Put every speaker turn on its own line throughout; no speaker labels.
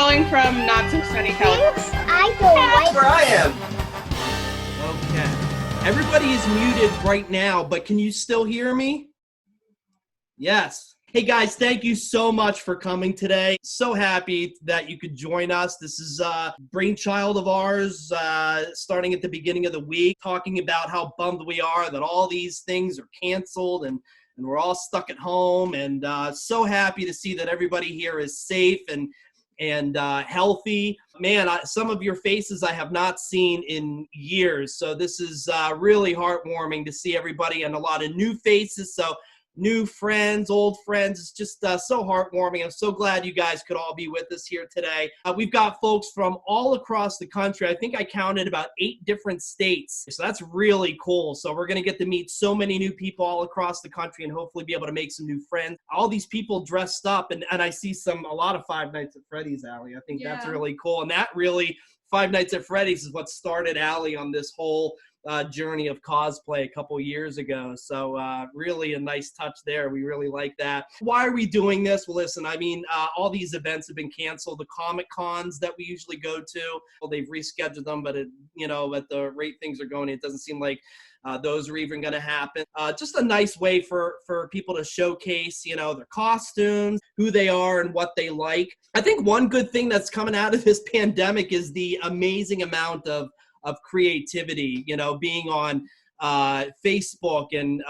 calling from not so sunny California.
I don't like.
That's where I am.
Okay. Everybody is muted right now, but can you still hear me? Yes. Hey guys, thank you so much for coming today. So happy that you could join us. This is a brainchild of ours, starting at the beginning of the week, talking about how bummed we are that all these things are canceled and we're all stuck at home. And so happy to see that everybody here is safe and healthy. Man, some of your faces I have not seen in years. So this is really heartwarming to see everybody and a lot of new faces. So new friends, old friends. It's just so heartwarming. I'm so glad you guys could all be with us here today. We've got folks from all across the country. I think I counted about 8 different states. So that's really cool. So we're going to get to meet so many new people all across the country and hopefully be able to make some new friends. All these people dressed up, and I see a lot of Five Nights at Freddy's, Allie. I think that's really cool. And that really, Five Nights at Freddy's is what started Allie on this whole journey of cosplay a couple years ago. So really a nice touch there. We really like that. Why are we doing this? Well, listen, I mean, all these events have been canceled. The Comic Cons that we usually go to, well, they've rescheduled them, but at the rate things are going, it doesn't seem like those are even going to happen. Just a nice way for people to showcase, their costumes, who they are, and what they like. I think one good thing that's coming out of this pandemic is the amazing amount of creativity, being on Facebook and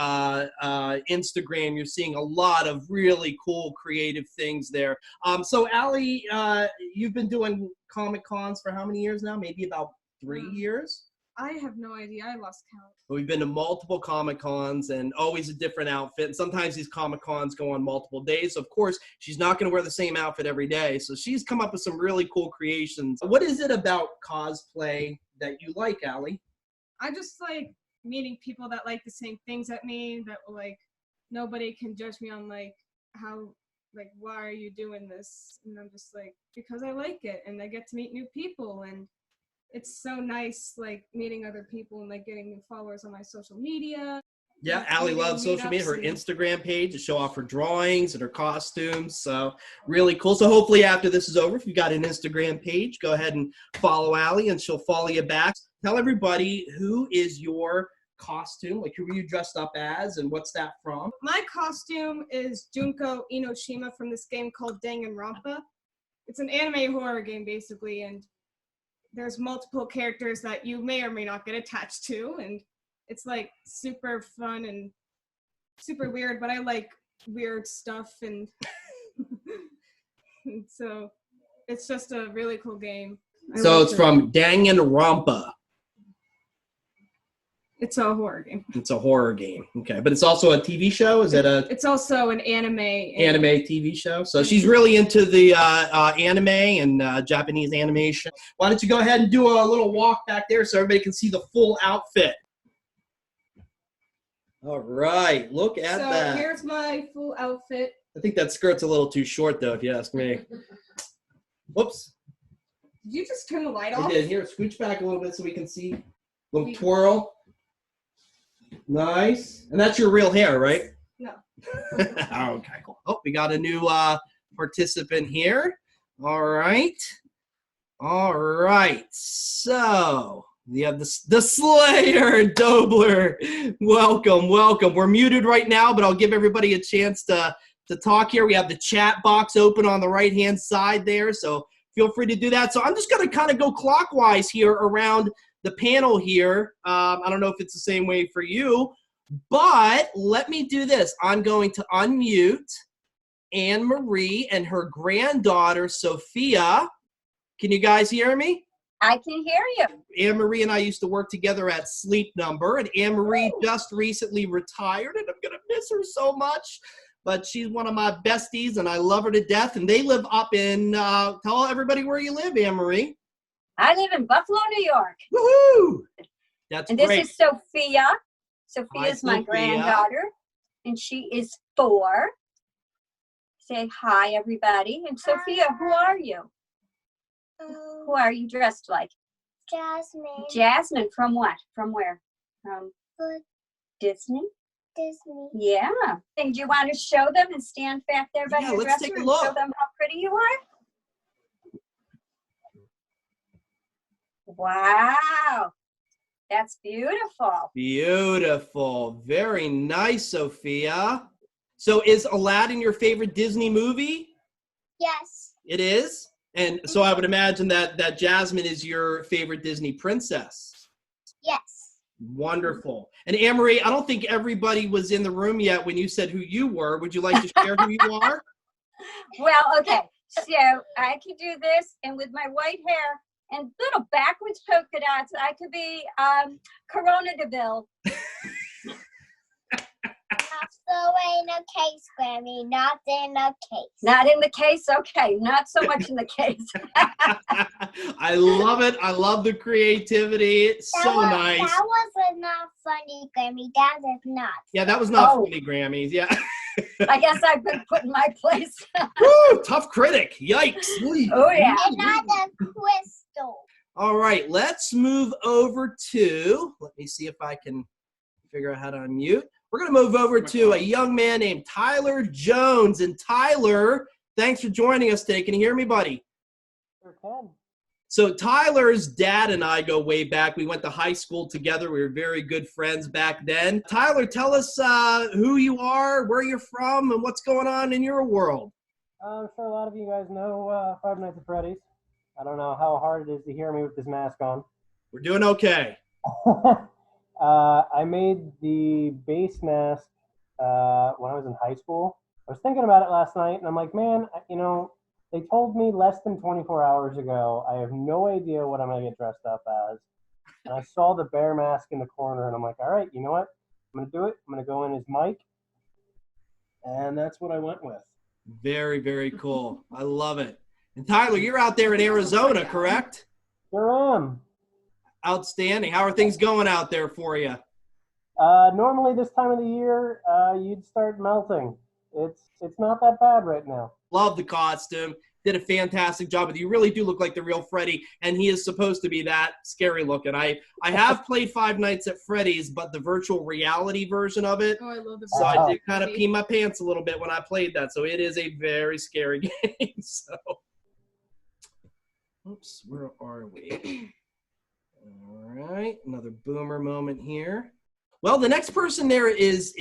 Instagram. You're seeing a lot of really cool creative things there. So Allie, you've been doing Comic Cons for how many years now? Maybe about 3 years?
I have no idea. I lost count.
We've been to multiple Comic Cons and always a different outfit. And sometimes these Comic Cons go on multiple days. So of course, she's not going to wear the same outfit every day. So she's come up with some really cool creations. What is it about cosplay that you like, Allie?
I just like meeting people that like the same things at me, that nobody can judge me on how, why are you doing this? And I'm just because I like it, and I get to meet new people, and it's so nice, meeting other people and getting new followers on my social media.
Yeah, Allie loves social media, her Instagram page to show off her drawings and her costumes. So really cool. So hopefully after this is over, if you've got an Instagram page, go ahead and follow Allie and she'll follow you back. Tell everybody, who is your costume? Who are you dressed up as and what's that from?
My costume is Junko Inoshima from this game called Danganronpa. It's an anime horror game basically, and there's multiple characters that you may or may not get attached to, and it's super fun and super weird, but I like weird stuff, and, and so it's just a really cool game.
So it's from Danganronpa.
It's a horror game.
It's a horror game. Okay, but it's also a TV show? Is it a... It's
also an anime
TV show. So she's really into the anime and Japanese animation. Why don't you go ahead and do a little walk back there so everybody can see the full outfit. All right, look at that.
So here's my full outfit.
I think that skirt's a little too short, though, if you ask me. Whoops.
Did you just turn the light off?
I did. Here, scooch back a little bit so we can see. Little twirl. Nice. And that's your real hair, right?
No.
Okay, cool. Oh, we got a new participant here. All right. All right. So we have the Slayer, Dobler. Welcome, welcome. We're muted right now, but I'll give everybody a chance to talk here. We have the chat box open on the right-hand side there, so feel free to do that. So I'm just going to kind of go clockwise here around the panel here. I don't know if it's the same way for you, but let me do this. I'm going to unmute Anne-Marie and her granddaughter, Sophia. Can you guys hear me?
I can hear you.
Anne-Marie and I used to work together at Sleep Number, and Anne-Marie just recently retired, and I'm going to miss her so much. But she's one of my besties, and I love her to death. And they live up in, tell everybody where you live, Anne-Marie.
I live in Buffalo, New York.
Woohoo! That's
and
great.
This is Sophia. Sophia's my granddaughter, and she is 4. Say hi, everybody. And Sophia, who are you? Who are you dressed like?
Jasmine.
Jasmine, from what? From where? From Disney?
Disney.
Yeah. And do you want to show them and stand back there by your
let's
dresser
take a
and
look.
show them how pretty you are? Wow. That's beautiful.
Beautiful. Very nice, Sophia. So is Aladdin your favorite Disney movie?
Yes.
It is? And so I would imagine that Jasmine is your favorite Disney princess.
Yes.
Wonderful. And Anne-Marie, I don't think everybody was in the room yet when you said who you were. Would you like to share who you are?
Well, okay. So I could do this, and with my white hair and little backwards polka dots, I could be Corona Deville.
Not so in a case, Grammy. Not in a case.
Not in the case? Okay. Not so much in the case.
I love it. I love the creativity. It's so nice.
That was not funny, Grammy. That is not.
Yeah, that was not
Oh.
funny, Grammys. Yeah.
I guess I've been put in my place.
Woo, tough critic. Yikes.
Oh, yeah.
And not a crystal.
All right, let's move over to, let me see if I can figure out how to unmute. We're going to move over to a young man named Tyler Jones. And Tyler, thanks for joining us today. Can you hear me, buddy?
Sure can.
So Tyler's dad and I go way back. We went to high school together. We were very good friends back then. Tyler, tell us who you are, where you're from, and what's going on in your world.
I'm sure a lot of you guys know Five Nights at Freddy's. I don't know how hard it is to hear me with this mask on.
We're doing okay.
I made the base mask when I was in high school. I was thinking about it last night, and I'm like, man, they told me less than 24 hours ago. I have no idea what I'm going to get dressed up as. And I saw the bear mask in the corner, and I'm like, all right, you know what? I'm going to do it. I'm going to go in as Mike. And that's what I went with.
Very, very cool. I love it. And Tyler, you're out there in Arizona, correct?
Sure am.
Outstanding. How are things going out there for you?
Normally this time of the year, you'd start melting. It's not that bad right now.
Love the costume. Did a fantastic job with it. You really do look like the real Freddy, and he is supposed to be that scary looking. I have played Five Nights at Freddy's, but the virtual reality version of it.
Oh, I love the
So I did kind of pee my pants a little bit when I played that. So it is a very scary game. So, oops, where are we? All right, another boomer moment here. Well, the next person there is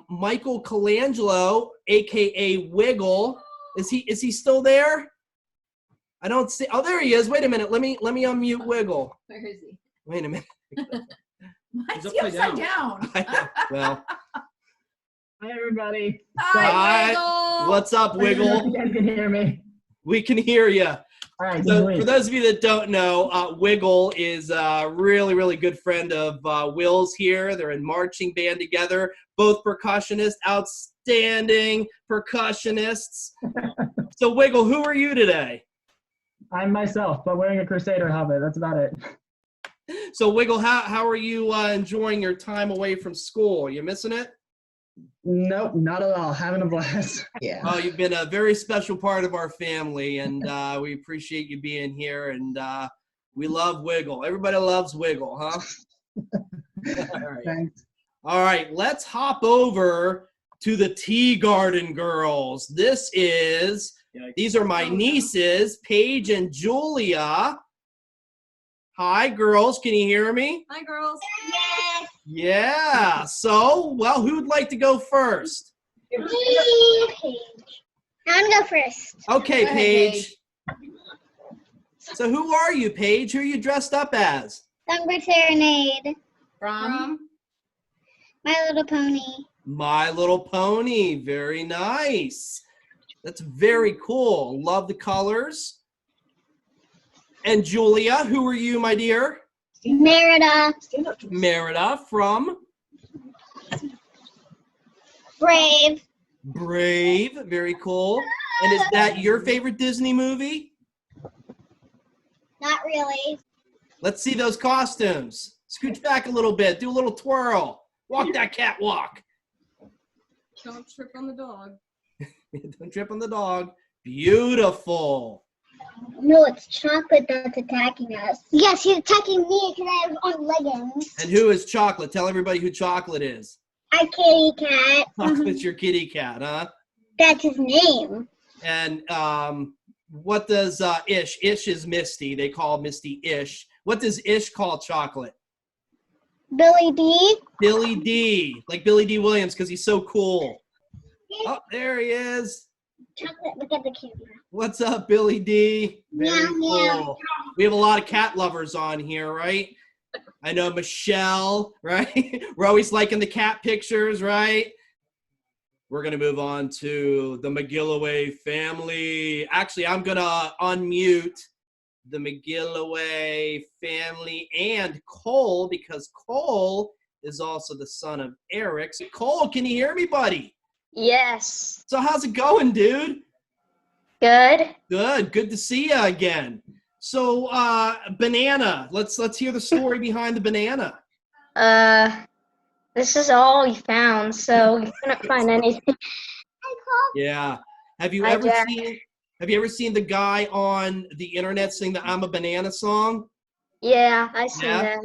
Michael Colangelo, aka Wiggle. Is he still there? I don't see. Oh, there he is. Wait a minute. Let me unmute Wiggle.
Where is he?
Wait a minute.
Mine's upside down.
Well,
Hi, everybody.
hi.
Wiggle.
What's up, Wiggle?
You guys can hear me.
We can hear you.
All right.
So
Good
for those of you that don't know, Wiggle is a really, really good friend of Will's here. They're in marching band together, both percussionists, outstanding percussionists. So Wiggle, who are you today?
I'm myself, but wearing a Crusader habit. That's about it.
So Wiggle, how are you enjoying your time away from school? You missing it?
Nope, not at all. Having a blast. Yeah.
Oh, you've been a very special part of our family, and we appreciate you being here, and we love Wiggle. Everybody loves Wiggle, huh? All right.
Thanks.
All right, let's hop over to the Tea Garden girls. These are my nieces, Paige and Julia. Hi, girls. Can you hear me?
Hi, girls.
Yes.
Yeah. So, well, who'd like to go first?
Me. I'm gonna go first.
Okay,
Go ahead,
Paige. So who are you, Paige? Who are you dressed up as?
Songbird Serenade.
From?
My Little Pony.
My Little Pony. Very nice. That's very cool. Love the colors. And Julia, who are you, my dear?
Merida.
Merida from
Brave.
Brave. Very cool. And is that your favorite Disney movie?
Not really.
Let's see those costumes. Scooch back a little bit. Do a little twirl. Walk that catwalk.
Don't trip on the dog.
Don't trip on the dog. Beautiful.
No, it's Chocolate that's attacking us. Yes, he's attacking me because I have on leggings.
And who is Chocolate? Tell everybody who Chocolate is.
Our kitty cat.
Chocolate's your kitty cat, huh?
That's his name.
And what does Ish? Ish is Misty. They call Misty Ish. What does Ish call chocolate?
Billy D.
Billy D, like Billy D. Williams, because he's so cool. Oh, there he is.
Chocolate, look at the camera.
What's up, Billy D? Very
Meow, meow.
cool. We have a lot of cat lovers on here, right? I know Michelle, right? We're always liking the cat pictures, right? We're going to move on to the McGilloway family. Actually, I'm going to unmute the McGilloway family and Cole, because Cole is also the son of Eric. So Cole, can you hear me, buddy?
Yes.
So how's it going, dude?
Good.
Good to see you again. So banana, let's hear the story behind the banana.
This is all we found, so we couldn't find anything.
Yeah. Have you
Hi,
ever
Jack.
seen the guy on the internet sing the I'm a Banana song?
Yeah, I see
Yeah?
that.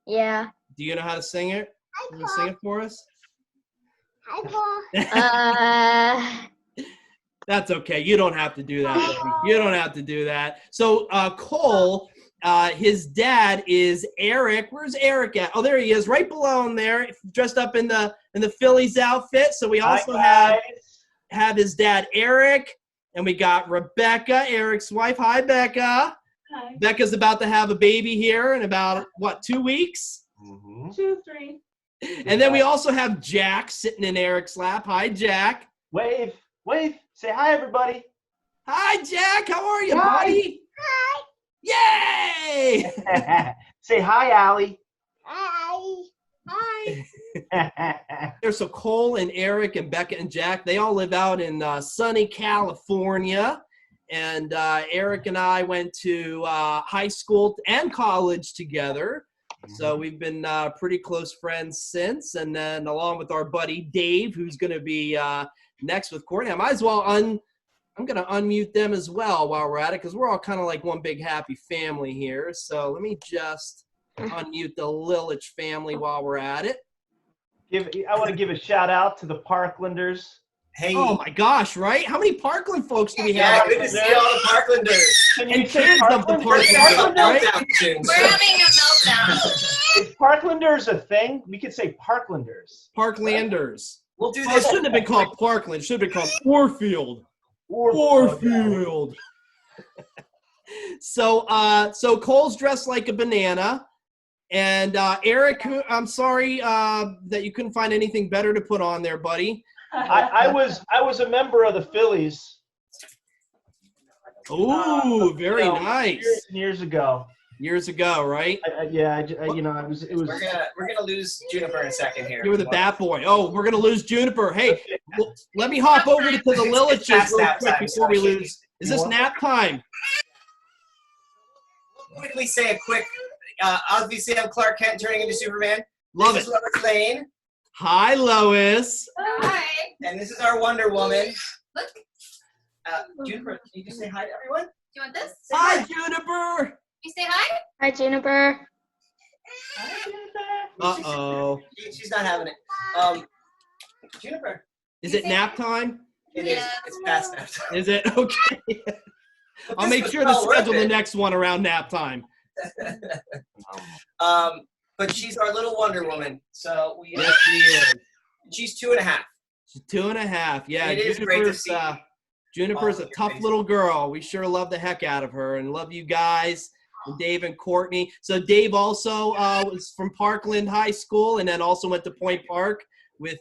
Yeah.
Do you know how to sing it? Can you sing it for us?
Hi, Paul.
That's okay. You don't have to do that, baby. You don't have to do that. So Cole, his dad is Eric. Where's Eric at? Oh, there he is, right below him there, dressed up in the Phillies outfit. So we also have his dad Eric, and we got Rebecca, Eric's wife. Hi, Becca.
Hi.
Becca's about to have a baby here in about 2 weeks.
2, 3.
And then we also have Jack sitting in Eric's lap. Hi, Jack.
Wave. Say hi, everybody.
Hi, Jack. How are you,
Hi.
buddy?
Hi.
Yay!
Say hi, Allie.
Hi. Hi.
There's so Cole and Eric and Becca and Jack. They all live out in sunny California. And Eric and I went to high school and college together. So we've been pretty close friends since. And then along with our buddy Dave, who's going to be next with Courtney. I might as well I'm going to unmute them as well while we're at it, because we're all kind of like one big happy family here. So let me just unmute the Lilich family while we're at it.
I want to give a shout out to the Parklanders.
Hey.
Oh my gosh, right? How many Parkland folks do we
Yeah,
have?
good to see all the Parklanders.
Can
And
you say
kids of the Parklanders, right?
We're having a meltdown.
Is Parklanders a thing? We could say Parklanders.
Parklanders.
We'll do
Well, it
this.
shouldn't have been called Parkland. It should have been called Warfield.
Warfield.
Warfield. So Cole's dressed like a banana. And Eric, I'm sorry that you couldn't find anything better to put on there, buddy.
I was a member of the Phillies.
Ooh, very nice.
Years ago.
Years ago, right?
It was.
We're gonna lose Juniper in a second here.
You were the bat boy. Oh, we're gonna lose Juniper. Hey, let me hop over to the Liliches
past
real
nap
quick
time,
before we
so
lose. Is this nap time?
Quickly say a quick. Obviously, I'm Clark Kent turning into Superman.
Love
This
it.
is Lois Lane,
Hi, Lois.
Hi.
and this is our Wonder Woman.
Look.
Juniper, can you just say hi to everyone?
Do you want this?
Hi, Juniper.
You say hi?
Hi, Juniper.
Uh-oh.
She's not having it. Juniper.
Is it nap time?
It is. It's past nap time.
Is it? Okay. I'll
This
make
was
sure to
well worth
schedule the
it.
next one around nap time.
But she's our little Wonder Woman. So we.
Yes, she is.
She's 2.5.
She's 2.5. Yeah,
It is great to see
Juniper's
all
a
of your
tough
faces.
little girl. We sure love the heck out of her and love you guys, and Dave and Courtney. So Dave also was from Parkland High School and then also went to Point Park with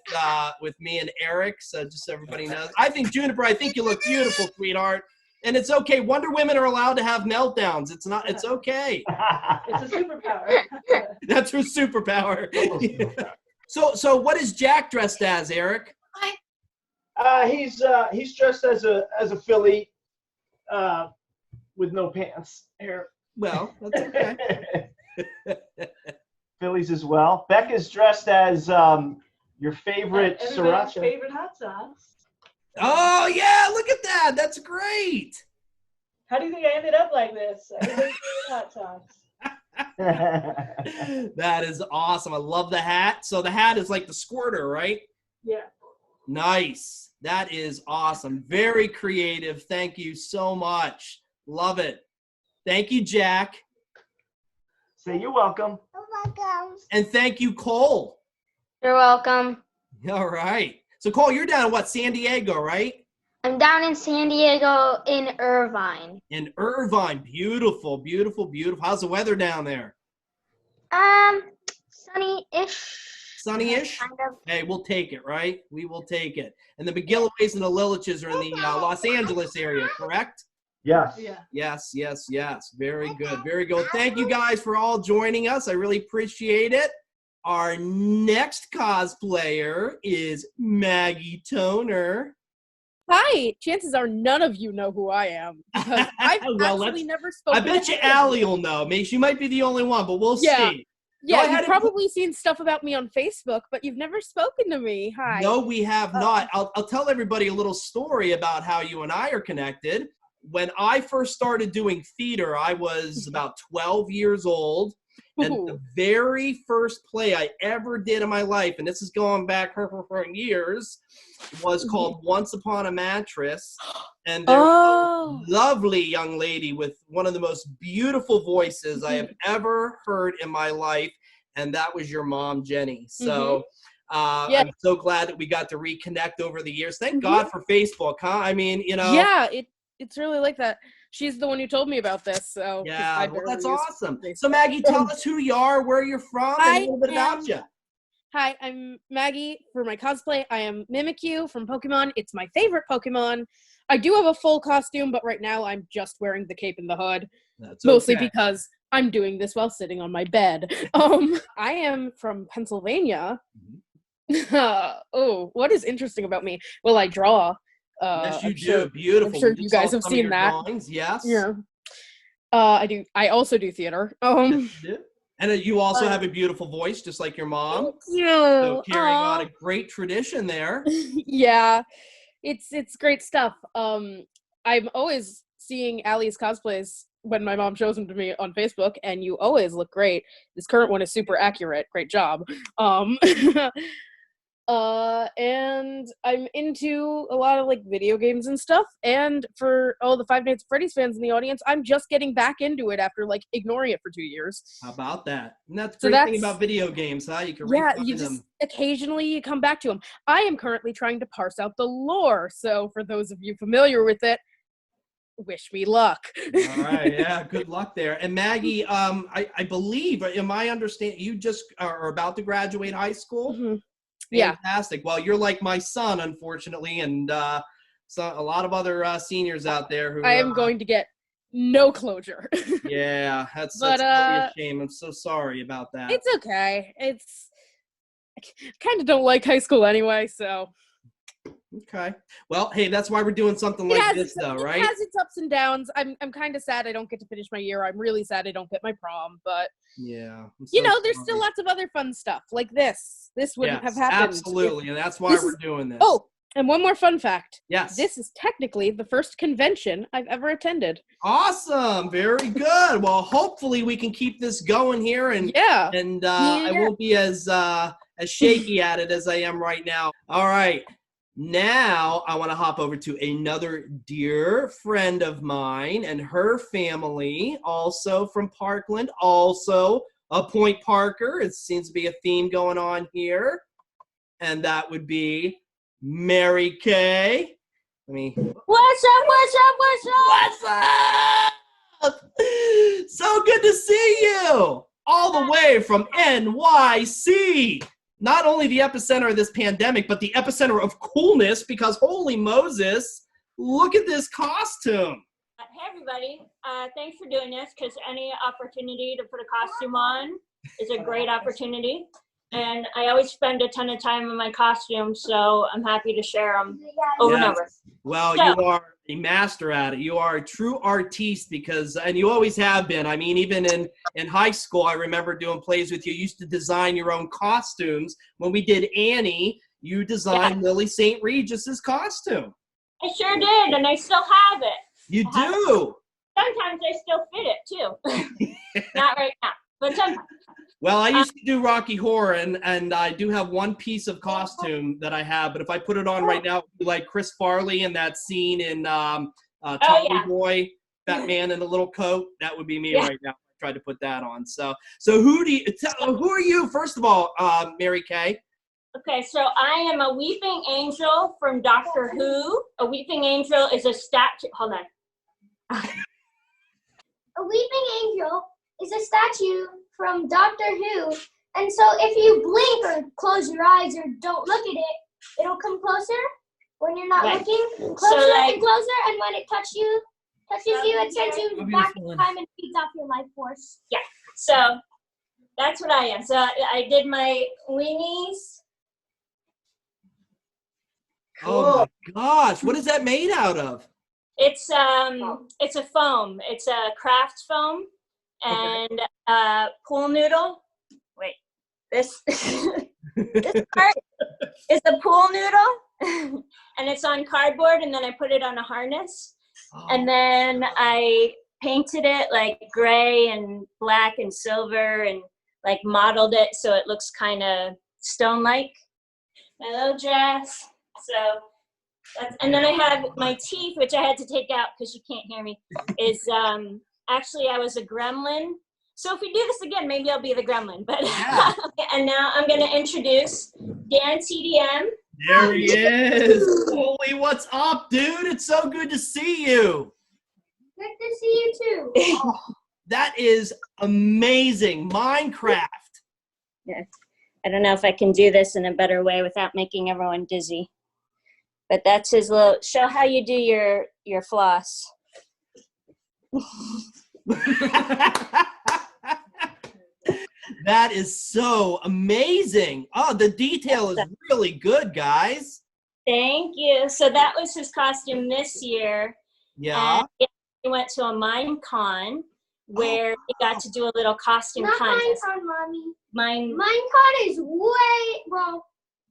me and Eric. So just so everybody knows. I think Juniper, I think you look beautiful, sweetheart. And it's okay. Wonder Women are allowed to have meltdowns. It's okay.
It's a superpower.
That's her superpower. So what is Jack dressed as, Eric?
Hi.
He's dressed as a Philly, with no pants. Here.
Well, that's okay.
Phillies as well. Becca's dressed as your favorite
Everybody's
sriracha.
favorite hot sauce.
Oh yeah, look at that. That's great.
How do you think I ended up like this? Everybody's favorite hot sauce.
That is awesome. I love the hat. So the hat is like the squirter, right?
Yeah.
Nice. That is awesome. Very creative. Thank you so much. Love it. Thank you, Jack.
Say you're welcome.
And thank you, Cole.
You're welcome.
All right. So, Cole, you're down in what, San Diego, right?
I'm down in San Diego in Irvine.
In Irvine. Beautiful, beautiful, beautiful. How's the weather down there?
Sunny-ish.
Sunny-ish?
Kind of.
Hey, we'll take it, right? We will take it. And the McGilliways and the Liliches are in the Los Angeles area, correct?
Yes.
Yeah.
Yes, yes, yes. Very good, very good. Thank you guys for all joining us. I really appreciate it. Our next cosplayer is Maggie Toner.
Hi. Chances are none of you know who I am because I've
Well,
actually never spoken.
I bet
to
you
any of
Allie will know. Maybe she might be the only one, but we'll
Yeah.
see.
Yeah,
Go ahead
you've
and
probably seen stuff about me on Facebook, but you've never spoken to me. Hi.
No, we have not. I'll tell everybody a little story about how you and I are connected. When I first started doing theater, I was about 12 years old. And the very first play I ever did in my life, and this is going back for years, was called Once Upon a Mattress. And there was a lovely young lady with one of the most beautiful voices I have ever heard in my life, and that was your mom, Jenny. So I'm so glad that we got to reconnect over the years. Thank God for Facebook, huh? I mean, you know.
Yeah, it's really like that. She's the one who told me about this. So
yeah, well, that's awesome. So Maggie, tell us who you are, where you're from, and a little bit about you.
Hi, I'm Maggie. For my cosplay, I am Mimikyu from Pokemon. It's my favorite Pokemon. I do have a full costume, but right now I'm just wearing the cape and the hood.
That's
mostly
okay.
because I'm doing this while sitting on my bed. I am from Pennsylvania. Oh, what is interesting about me? Well, I draw.
Yes, you
I'm
do.
sure,
Beautiful.
I'm sure
We
you
just saw
guys have
some of
seen
your
that.
drawings. Yes.
Yeah. I do. I also do theater.
Yes, you do. And you also have a beautiful voice, just like your mom.
Thank you.
So carrying on a great tradition there.
Yeah, it's great stuff. I'm always seeing Allie's cosplays when my mom shows them to me on Facebook, and you always look great. This current one is super accurate. Great job. And I'm into a lot of like video games and stuff. And for all the Five Nights at Freddy's fans in the audience, I'm just getting back into it after like ignoring it for 2 years.
How about that? And that's the great thing about video games, huh? You can
you
them.
just occasionally you come back to them. I am currently trying to parse out the lore. So for those of you familiar with it, wish me luck.
All right, yeah, good luck there. And Maggie, I believe, in my understanding, you just are about to graduate high school.
Mm-hmm.
Fantastic. Well, you're like my son, unfortunately, and so a lot of other seniors out there who
I am going to get no closure.
Yeah, that's really a shame. I'm so sorry about that.
It's okay. I kind of don't like high school anyway, so.
Okay. Well, hey, that's why we're doing something like this, though, right?
It has its ups and downs. I'm kind of sad I don't get to finish my year. I'm really sad I don't get my prom, but
yeah,
there's still lots of other fun stuff like this. This wouldn't have happened.
Absolutely, and that's why we're doing this.
Oh, and one more fun fact.
Yes.
This is technically the first convention I've ever attended.
Awesome. Very good. Well, hopefully we can keep this going here, and I won't be as shaky at it as I am right now. All right. Now, I want to hop over to another dear friend of mine and her family, also from Parkland, also a Point Parker. It seems to be a theme going on here. And that would be Mary Kay.
What's up?
What's up? So good to see you. All the way from NYC. Not only the epicenter of this pandemic, but the epicenter of coolness, because holy Moses, look at this costume.
Hey, everybody. Thanks for doing this, because any opportunity to put a costume on is a great opportunity. And I always spend a ton of time in my costumes, so I'm happy to share them over and over.
Well, you are a master at it. You are a true artiste and you always have been. I mean, even in high school, I remember doing plays with you. You used to design your own costumes. When we did Annie, you designed Lily St. Regis's costume.
I sure did, and I still have it.
You do?
Sometimes I still fit it, too. Not right now, but sometimes.
Well, I used to do Rocky Horror, and I do have one piece of costume that I have, but if I put it on right now, it would be like Chris Farley in that scene in Tommy Boy, that man in the little coat. That would be me right now. tried to put that on. So who are you, first of all, Mary Kay?
Okay, so I am a weeping angel from Doctor Who. A weeping angel is a statue. Hold on.
A weeping angel is a statue from Doctor Who, and so if you blink or close your eyes or don't look at it, it'll come closer when you're not looking. Closer and closer, and when it touches you, it sends you back in time and feeds off your life force.
Yeah, so that's what I am. So I did my weenies.
Oh my gosh, what is that made out of?
It's a foam. It's a craft foam and pool noodle. Wait, this this part is a pool noodle, and it's on cardboard. And then I put it on a harness, and then I painted it like gray and black and silver, and like modeled it so it looks kind of stone-like. My little dress. So. And then I have my teeth, which I had to take out because you can't hear me, is actually I was a gremlin. So if we do this again, maybe I'll be the gremlin. But and now I'm going to introduce Dan TDM.
There he is. Holy, what's up, dude? It's so good to see you.
Good to see you too.
That is amazing. Minecraft.
Yes. I don't know if I can do this in a better way without making everyone dizzy. But that's his little, show how you do your floss.
That is so amazing. Oh, the detail is really good, guys.
Thank you. So that was his costume this year.
Yeah.
And he went to a Minecon where he got to do a little costume contest.
Not Minecon, Mommy. Minecon is way, well,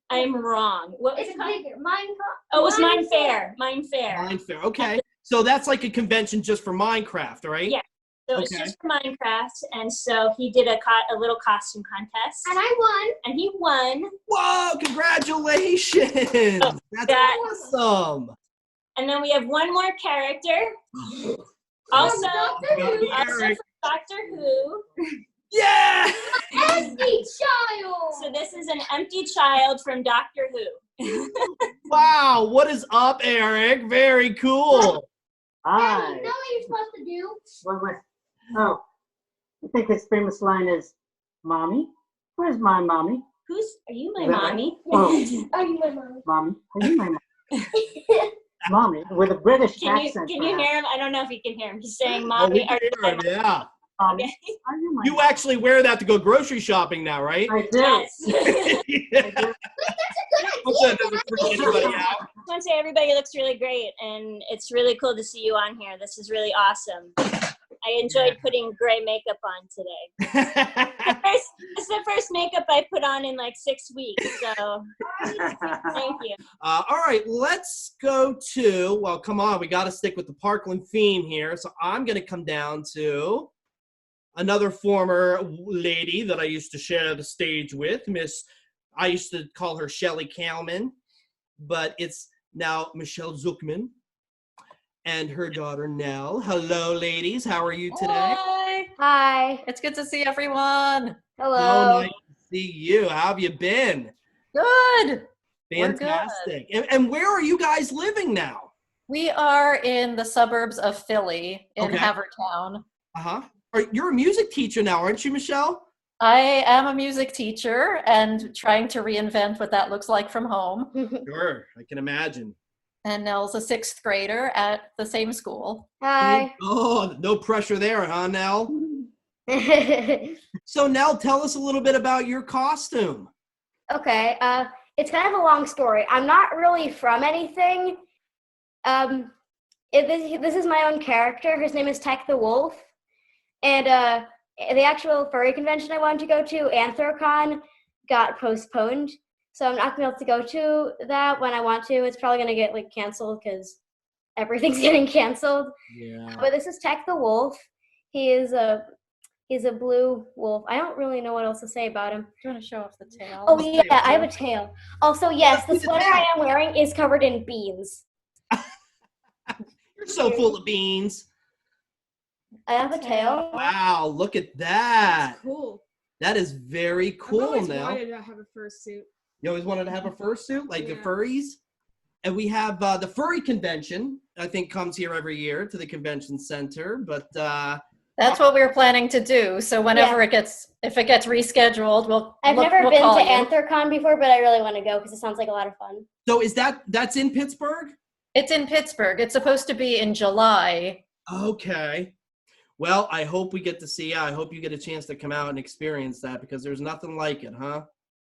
I'm wrong. What was
it's
it called?
bigger. Minecon.
Oh, it was Mine Fair. Mine Fair.
Mine Fair. Okay. So that's like a convention just for Minecraft, right?
Yeah. So it's just for Minecraft, and so he did a little costume contest.
And I won.
And he won.
Whoa! Congratulations!
Oh,
that's awesome.
And then we have one more character. Also from Doctor Who.
Yeah!
Empty child!
So this is an empty child from Doctor Who.
Wow, what is up, Eric? Very cool.
Hi. Daddy, you know what you're supposed to do?
Oh, I think his famous line is, "Mommy, where's my mommy?"
Are you my mommy?
Oh.
Are you my mommy?
Mommy, are you my mommy? Mommy, with a British accent.
Can you hear him? I don't know if you can hear him. He's saying, "Mommy."
Yeah.
Okay.
You actually wear that to go grocery shopping now, right?
I do.
Yes. I want to say everybody looks really great, and it's really cool to see you on here. This is really awesome. I enjoyed putting gray makeup on today. It's the first makeup I put on in like 6 weeks, so thank you.
All right, let's go to, well, come on, we got to stick with the Parkland theme here. So I'm going to come down to another former lady that I used to share the stage with, I used to call her Shelly Kalman, but it's now Michelle Zuckman and her daughter Nell. Hello, ladies. How are you today?
Hi. Hi. It's good to see everyone. Hello.
So nice to see you. How have you been?
Good.
Fantastic. And where are you guys living now?
We are in the suburbs of Philly in Havertown.
Uh-huh. You're a music teacher now, aren't you, Michelle?
I am a music teacher and trying to reinvent what that looks like from home.
Sure, I can imagine.
And Nell's a 6th grader at the same school.
Hi.
Oh, no pressure there, huh, Nell? So, Nell, tell us a little bit about your costume.
Okay, it's kind of a long story. I'm not really from anything. This is my own character. His name is Tech the Wolf. And the actual furry convention I wanted to go to, Anthrocon, got postponed. So I'm not going to be able to go to that when I want to. It's probably going to get canceled because everything's getting canceled.
Yeah.
But this is Tech the Wolf. He's a blue wolf. I don't really know what else to say about him.
Do you want to show off the tail?
Oh yeah, I have a tail. Also, yes, the sweater I am wearing is covered in beans.
You're so full of beans.
I have a tail.
Wow, look at that.
Cool.
That is very
I've
cool
always
now.
wanted to have a fursuit.
You always wanted to have a fursuit, like the
Yeah.
furries? And we have the furry convention, I think comes here every year to the convention center, but
That's what we were planning to do. So whenever if it gets rescheduled,
I've
we'll
never been
call
to
you.
Anthrocon before, but I really want to go because it sounds like a lot of fun.
So that's in Pittsburgh?
It's in Pittsburgh. It's supposed to be in July.
Okay. Well, I hope we get to see you. I hope you get a chance to come out and experience that because there's nothing like it, huh?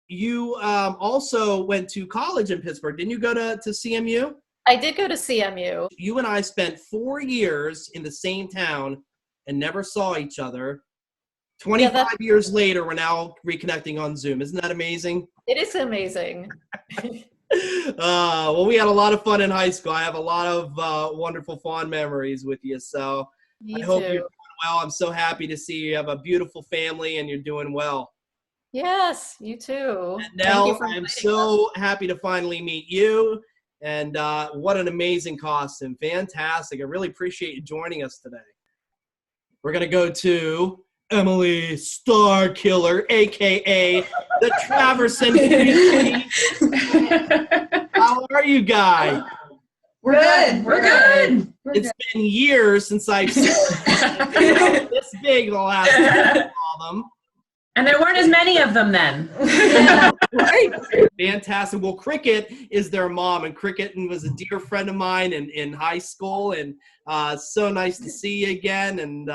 You also went to college in Pittsburgh. Didn't you go to CMU?
I did go to CMU.
You and I spent 4 years in the same town and never saw each other. 25 years later, we're now reconnecting on Zoom. Isn't that amazing?
It is amazing.
Well, we had a lot of fun in high school. I have a lot of wonderful, fond memories with you. So I hope you're doing well. I'm so happy to see you have a beautiful family and you're doing well.
Yes, you too.
And Nell, I'm so happy to finally meet you. And what an amazing costume. Fantastic. I really appreciate you joining us today. We're going to go to Emily Starkiller, a.k.a. the Traverson. How are you guys?
We're good. We're good.
It's been years since I've seen this big the last time I saw them.
And there weren't as many of them then.
Right? Fantastic. Well, Cricket is their mom, and Cricket was a dear friend of mine in high school, and so nice to see you again. And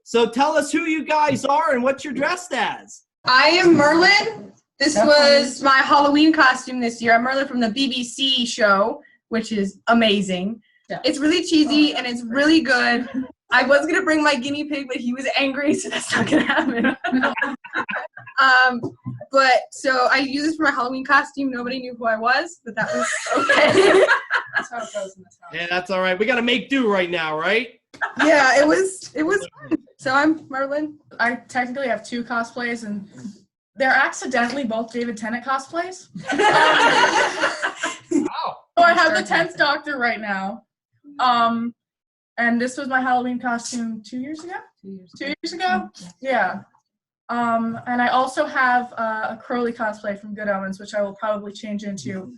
so tell us who you guys are and what you're dressed as.
I am Merlin. This was my Halloween costume this year. I'm Merlin from the BBC show, which is amazing. It's really cheesy and it's really good. I was going to bring my guinea pig, but he was angry, so that's not going to happen. But so I used this for my Halloween costume. Nobody knew who I was, but that was okay. That's how it goes in this house.
Yeah, that's all right. We got to make do right now, right?
Yeah, it was fun. So I'm Merlin. I technically have 2 cosplays, and they're accidentally both David Tennant cosplays. So I have the 10th Doctor right now. And this was my Halloween costume 2 years ago? 2 years ago? Yeah. And I also have a Crowley cosplay from Good Omens, which I will probably change into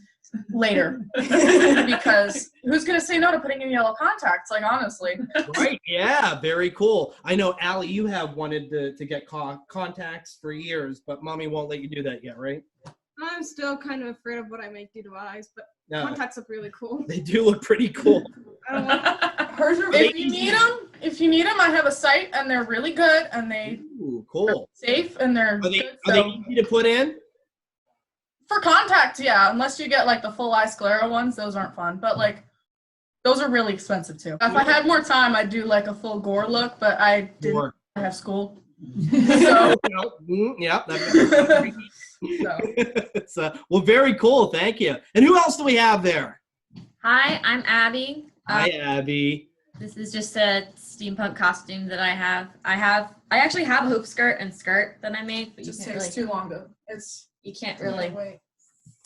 later. Because who's going to say no to putting in yellow contacts, like, honestly?
Right, yeah, very cool. I know, Allie, you have wanted to get contacts for years, but Mommy won't let you do that yet, right?
I'm still kind of afraid of what I might do to eyes, but
No.
contacts look really cool.
They do look pretty cool.
I don't want
Hers are if you need them, I have a site, and they're really good, and they
cool.
safe, and they're good.
Are they easy to put in?
For contacts, yeah. Unless you get like the full eye sclera ones, those aren't fun. But like, those are really expensive too. If I had more time, I'd do like a full gore look, but I didn't have school. So.
Yeah. So, well, very cool. Thank you. And who else do we have there?
Hi, I'm Abby.
Hi, Abby.
This is just a steampunk costume that I have. I actually have a hoop skirt and skirt that I made, but
It
you
just
can't
takes
really.
too long to.
You can't really.
Wait.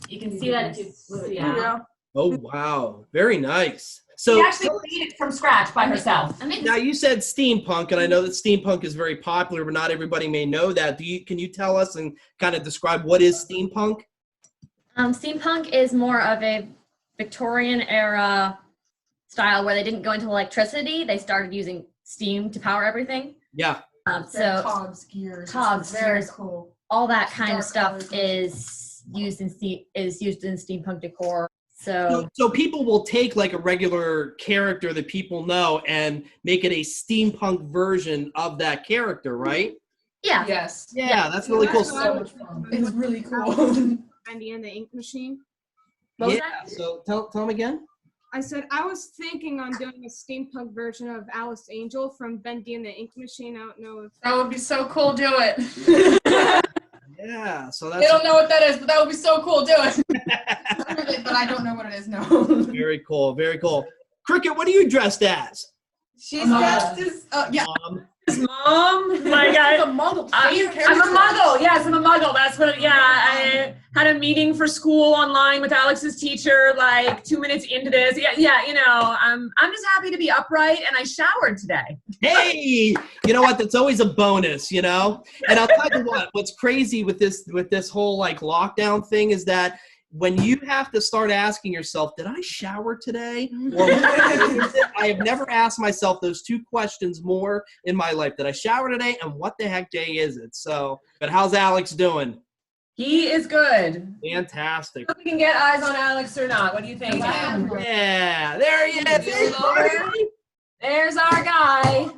You can see that if you glue it down.
Yeah.
Oh, wow. Very nice. So
She actually made it from scratch by herself.
now you said steampunk, and I know that steampunk is very popular, but not everybody may know that. Can you tell us and kind of describe what is steampunk?
Steampunk is more of a Victorian era style where they didn't go into electricity. They started using steam to power everything.
Yeah.
So
cogs, gears.
cogs,
Very
gears,
cool.
all that kind of
Dark
stuff is used in steampunk decor. So
people will take like a regular character that people know and make it a steampunk version of that character, right?
yeah.
Yes.
Yeah, that's really cool.
So much fun.
It's really cool.
Bendy and the Ink Machine.
So tell them again.
I said I was thinking on doing a steampunk version of Alice Angel from Bendy and the Ink Machine. I don't know if
That would be so cool. Do it.
Yeah, so
They
that's
don't know what that is, but that would be so cool. Do it. But I don't know what it is. No.
very cool. Very cool. Cricket, what are you dressed as?
She's dressed as yeah.
Mom,
My God. A muggle.
I'm a muggle. Yes, I'm a muggle. That's what. Yeah, I had a meeting for school online with Alex's teacher like 2 minutes into this. Yeah, you know, I'm just happy to be upright, and I showered today.
Hey, you know what? That's always a bonus, you know? And I'll tell you what's crazy with this whole like lockdown thing is that when you have to start asking yourself, did I shower today? Or I have never asked myself those two questions more in my life. Did I shower today? And what the heck day is it? So, but how's Alex doing?
He is good.
Fantastic.
If we can get eyes on Alex or not. What do you think?
Yeah, there he is.
There's our guy.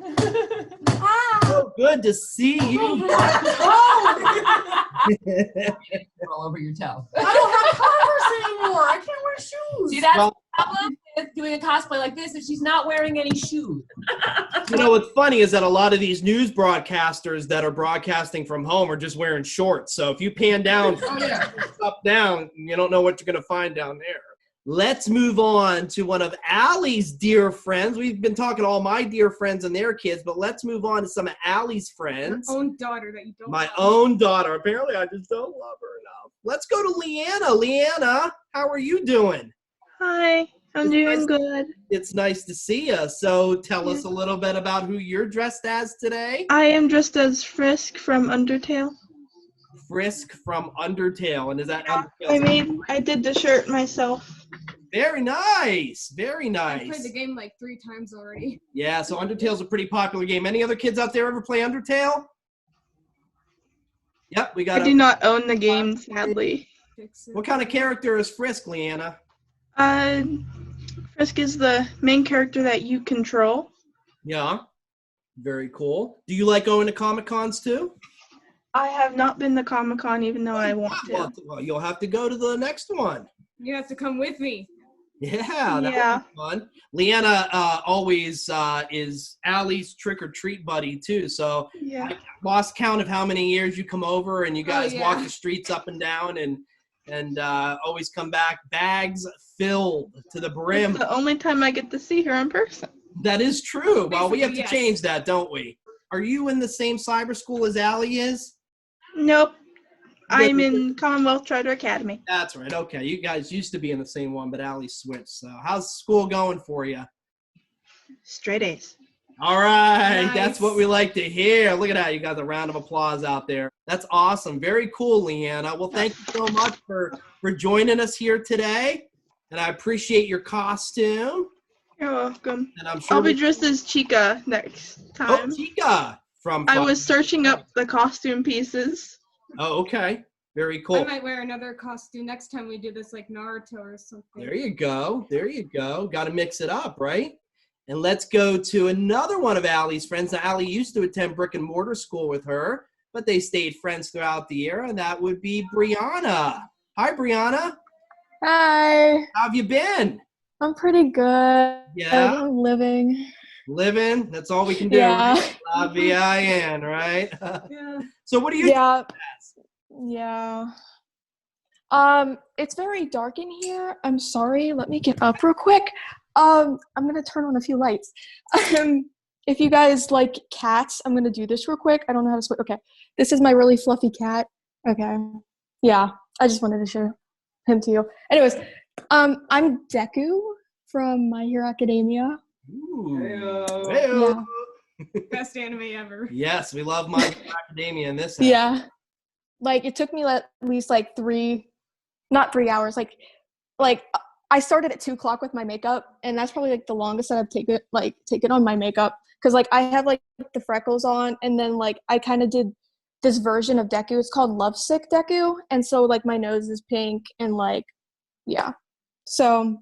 So good to see you.
All over your toe.
I don't have Converse anymore. I can't wear shoes.
See, that's the problem with doing a cosplay like this, is she's not wearing any shoes.
You know, what's funny is that a lot of these news broadcasters that are broadcasting from home are just wearing shorts. So if you pan down, up, down, you don't know what you're going to find down there. Let's move on to one of Allie's dear friends. We've been talking to all my dear friends and their kids, but let's move on to some of Allie's friends.
Your own daughter that you don't
My
love.
own daughter. Apparently, I just don't love her enough. Let's go to Leanna. Leanna, how are you doing?
Hi, I'm doing good.
It's nice to see you. So tell us a little bit about who you're dressed as today.
I am dressed as Frisk from Undertale.
Frisk from Undertale. And is that Undertale?
I did the shirt myself.
Very nice. Very
I've
nice.
played the game like 3 times already.
Yeah, so Undertale's a pretty popular game. Any other kids out there ever play Undertale? Yep, we got
I do not own the game, sadly.
What kind of character is Frisk, Leanna?
Frisk is the main character that you control.
Yeah. Very cool. Do you like going to Comic-Cons too?
I have not been to Comic-Con even though I want to.
Well, you'll have to go to the next one.
You have to come with me.
Yeah, that would be fun. Leanna always is Allie's trick-or-treat buddy, too. So I lost count of how many years you come over and you guys walk the streets up and down and always come back bags filled to the brim.
It's the only time I get to see her in person.
That is true. Well, we have to change that, don't we? Are you in the same cyber school as Allie is?
Nope. I'm in Commonwealth Charter Academy.
That's right. Okay. You guys used to be in the same one, but Allie switched. So how's school going for you?
Straight A's.
All right.
Nice.
That's what we like to hear. Look at that. You got a round of applause out there. That's awesome. Very cool, Leanna. Well, thank you so much for joining us here today. And I appreciate your costume.
You're welcome.
And I'm sure
I'll be dressed as Chica next time.
Oh, Chica.
I was searching up the costume pieces.
Oh, okay. Very cool.
I might wear another costume next time we do this, like Naruto or something.
There you go. There you go. Got to mix it up, right? And let's go to another one of Allie's friends. Now, Allie used to attend brick and mortar school with her, but they stayed friends throughout the year, and that would be Brianna. Hi, Brianna.
Hi.
How have you been?
I'm pretty good.
Yeah?
I'm living.
Living? That's all we can do.
Yeah.
L-I-V-I-N, right?
Yeah.
So what are you
Yeah. Yeah. It's very dark in here. I'm sorry. Let me get up real quick. I'm gonna turn on a few lights. If you guys like cats, I'm gonna do this real quick. I don't know how to switch. Okay. This is my really fluffy cat. Okay. Yeah. I just wanted to show him to you. Anyways, I'm Deku from My Hero Academia.
Ooh.
Yeah.
Best anime ever.
Yes, we love My Hero Academia in this house.
Yeah. Like, it took me at least, like, not 3 hours. Like, I started at 2 o'clock with my makeup, and that's probably, like, the longest that I've taken on my makeup. Because, like, I have, like, the freckles on, and then, like, I kind of did this version of Deku. It's called Lovesick Deku. And so, like, my nose is pink, and, like, yeah. So...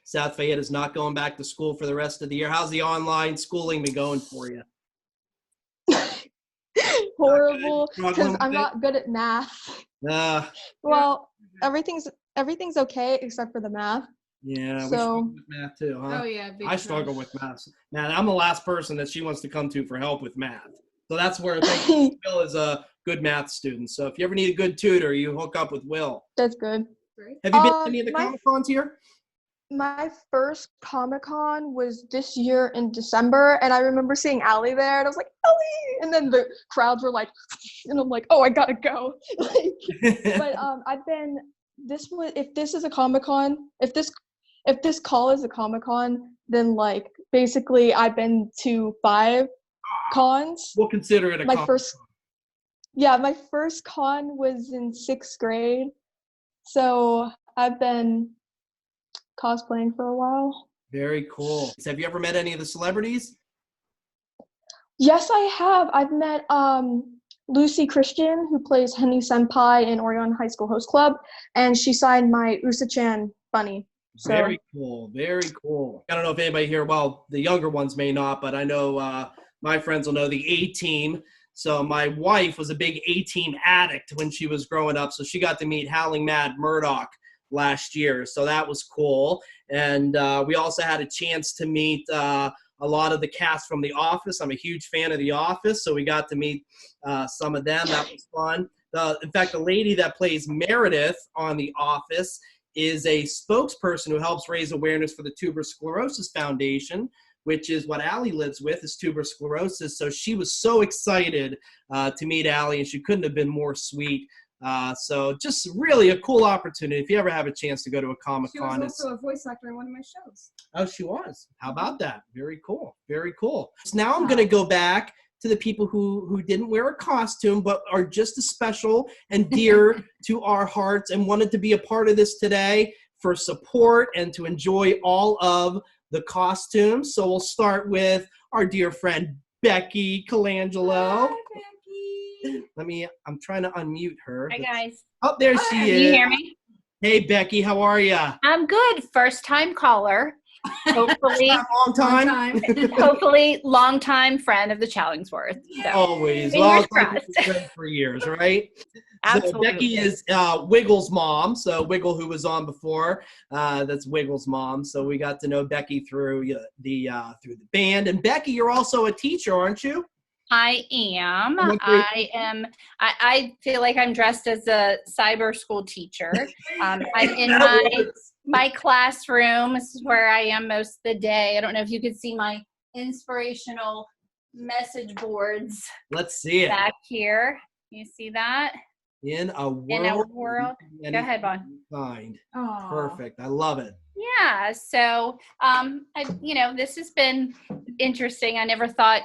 South Fayette is not going back to school for the rest of the year. How's the online schooling been going for you?
Horrible, because I'm not good at math. Well, everything's okay except for the math.
Yeah, we
So-
struggle with math too, huh?
Oh, yeah, big
I
time.
struggle with math. Man, I'm the last person that she wants to come to for help with math. So that's where I think Will is a good math student. So if you ever need a good tutor, you hook up with Will.
That's good.
Have you been to any of the Comic-Cons here?
my first Comic-Con was this year in December, and I remember seeing Allie there, and I was like, Allie! And then the crowds were like, and I'm like, oh, I gotta go. But I've been, if this is a Comic-Con, if this call is a Comic-Con, then like basically I've been to 5 cons.
We'll consider it a
my first con was in 6th grade, so I've been cosplaying for a while.
Very cool. So have you ever met any of the celebrities?
Yes, I have. I've met Lucy Christian, who plays Henny Senpai in Orion High School Host Club, and she signed my Usa-chan bunny. So.
Very cool. Very cool. I don't know if anybody here, well, the younger ones may not, but I know my friends will know the A-Team. So my wife was a big A-Team addict when she was growing up, so she got to meet Howling Mad Murdoch last year, so that was cool. And we also had a chance to meet a lot of the cast from The Office. I'm a huge fan of The Office, so we got to meet some of them. That was fun. In fact, the lady that plays Meredith on The Office is a spokesperson who helps raise awareness for the Tuberous Sclerosis Foundation, which is what Allie lives with, is tuberous sclerosis. So she was so excited to meet Allie, and she couldn't have been more sweet. So just really a cool opportunity if you ever have a chance to go to a Comic-Con.
She was also a voice actor in one of my shows.
Oh, she was. How about that? Very cool. Very cool. So now I'm going to go back to the people who didn't wear a costume but are just as special and dear to our hearts and wanted to be a part of this today for support and to enjoy all of the costumes. So we'll start with our dear friend Becky Colangelo.
Hi, Becky.
I'm trying to unmute her.
Hi, guys.
Oh, there she is.
Can you hear me?
Hey, Becky, how are you?
I'm good. First time caller. Hopefully,
long time.
hopefully, long time friend of the Challingsworth. So,
Always.
fingers
Well,
crossed.
it's been for years, right?
Absolutely.
So Becky is Wiggle's mom. So Wiggle, who was on before, that's Wiggle's mom. So we got to know Becky through the band. And Becky, you're also a teacher, aren't you?
I am. I feel like I'm dressed as a cyber school teacher. I'm in my classroom. This is where I am most of the day. I don't know if you could see my inspirational message boards.
Let's see it.
Back here. You see that?
In a
world. Go ahead, Bon.
Find.
Aw.
Perfect. I love it.
Yeah. So, this has been interesting. I never thought